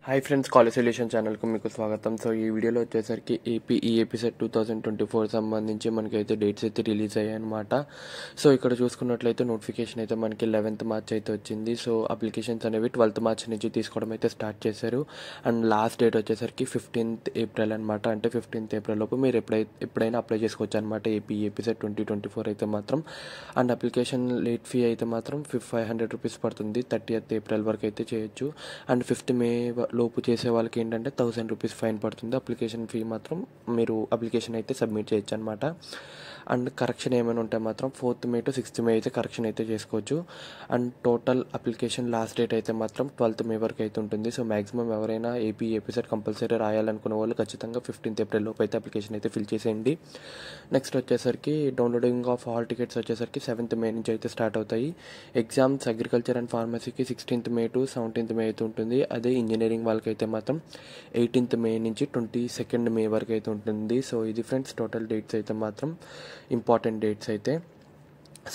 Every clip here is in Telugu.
హాయ్ ఫ్రెండ్స్, కాలేజ్ సొల్యూషన్ ఛానల్కి మీకు స్వాగతం. సో ఈ వీడియోలో వచ్చేసరికి ఏపీ ఈఏపీ సెట్ 2024 సంబంధించి మనకైతే డేట్స్ అయితే రిలీజ్ అయ్యాయి అనమాట. సో ఇక్కడ చూసుకున్నట్లయితే నోటిఫికేషన్ అయితే మనకి 11th మార్చ్ అయితే వచ్చింది. సో అప్లికేషన్స్ అనేవి 12th మార్చ్ నుంచి తీసుకోవడం అయితే స్టార్ట్ చేశారు. అండ్ లాస్ట్ డేట్ వచ్చేసరికి 15th ఏప్రిల్ అనమాట. అంటే 15th ఏప్రిల్ లోపు మీరు ఎప్పుడైనా అప్లై చేసుకోవచ్చు అనమాట ఏపీ ఈఏపీ సెట్ 2024 అయితే మాత్రం. అండ్ అప్లికేషన్ లేట్ ఫీ అయితే మాత్రం 500 రూపీస్ పడుతుంది. 30th ఏప్రిల్ వరకు అయితే చేయొచ్చు. అండ్ 5th మే లోపు చేసే వాళ్ళకి ఏంటంటే 1000 రూపీస్ ఫైన్ పడుతుంది. అప్లికేషన్ ఫీ మాత్రం మీరు అప్లికేషన్ అయితే సబ్మిట్ చేయొచ్చు అనమాట. అండ్ కరెక్షన్ ఏమైనా ఉంటే మాత్రం 4th మే to 6th మే అయితే కరెక్షన్ అయితే చేసుకోవచ్చు. And total application last date అయితే మాత్రం 12th మే వరకు అయితే ఉంటుంది. సో మ్యాక్సిమం ఎవరైనా ఏపీ సెట్ కంపల్సరీ రాయాలనుకునే వాళ్ళు ఖచ్చితంగా 15th ఏప్రిల్ లోపు అయితే అప్లికేషన్ అయితే ఫిల్ చేసేయండి. నెక్స్ట్ వచ్చేసరికి డౌన్లోడింగ్ ఆఫ్ హాల్ టికెట్స్ వచ్చేసరికి 7th మే నుంచి అయితే స్టార్ట్ అవుతాయి. ఎగ్జామ్స్ అగ్రికల్చర్ అండ్ ఫార్మసీకి 16th May to 17th May అయితే ఉంటుంది. అదే ఇంజనీరింగ్ వాళ్ళకైతే మాత్రం 18th మే నుంచి 22nd మే వరకు అయితే ఉంటుంది. సో ఇది ఫ్రెండ్స్ టోటల్ డేట్స్ అయితే మాత్రం ఇంపార్టెంట్ డేట్స్ అయితే.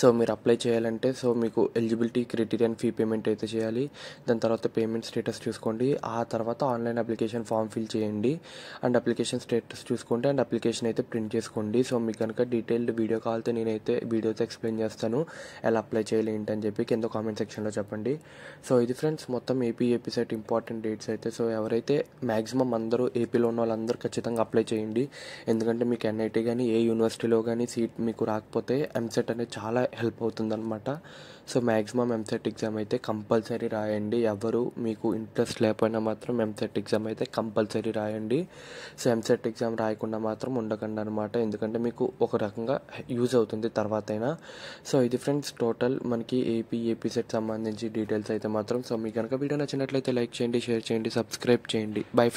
సో మీరు అప్లై చేయాలంటే సో మీకు ఎలిజిబిలిటీ క్రైటీరియా ఫీ పేమెంట్ అయితే చేయాలి. దాని తర్వాత పేమెంట్ స్టేటస్ చూసుకోండి. ఆ తర్వాత ఆన్లైన్ అప్లికేషన్ ఫామ్ ఫిల్ చేయండి. అండ్ అప్లికేషన్ స్టేటస్ చూసుకోండి. అండ్ అప్లికేషన్ అయితే ప్రింట్ చేసుకోండి. సో మీకు కనుక డీటెయిల్డ్ వీడియో కావాలితే నేనైతే వీడియోతో ఎక్స్ప్లెయిన్ చేస్తాను ఎలా అప్లై చేయాలి ఏంటని చెప్పి కింద కామెంట్ సెక్షన్లో చెప్పండి. సో ఇది ఫ్రెండ్స్ మొత్తం ఏపీ సెట్ ఇంపార్టెంట్ డేట్స్ అయితే. సో ఎవరైతే మ్యాక్సిమం అందరూ ఏపీలో ఉన్న వాళ్ళందరూ ఖచ్చితంగా అప్లై చేయండి. ఎందుకంటే మీకు ఎన్ఐటీ కానీ ఏ యూనివర్సిటీలో కానీ సీట్ మీకు రాకపోతే ఎంసెట్ అనేది చాలా హెల్ప్ అవుతుందన్నమాట. సో మ్యాక్సిమం ఎంసెట్ ఎగ్జామ్ అయితే కంపల్సరీ రాయండి. ఎవరు మీకు ఇంట్రెస్ట్ లేకపోయినా మాత్రం ఎంసెట్ ఎగ్జామ్ అయితే కంపల్సరీ రాయండి. సో ఎంసెట్ ఎగ్జామ్ రాయకుండా మాత్రం ఉండకండి అనమాట. ఎందుకంటే మీకు ఒక రకంగా యూజ్ అవుతుంది తర్వాత అయినా. సో ఇది ఫ్రెండ్స్ టోటల్ మనకి ఏపీ సెట్ సంబంధించి డీటెయిల్స్ అయితే మాత్రం. సో మీకు కనుక వీడియో నచ్చినట్లయితే లైక్ చేయండి, షేర్ చేయండి, సబ్స్క్రైబ్ చేయండి. బై.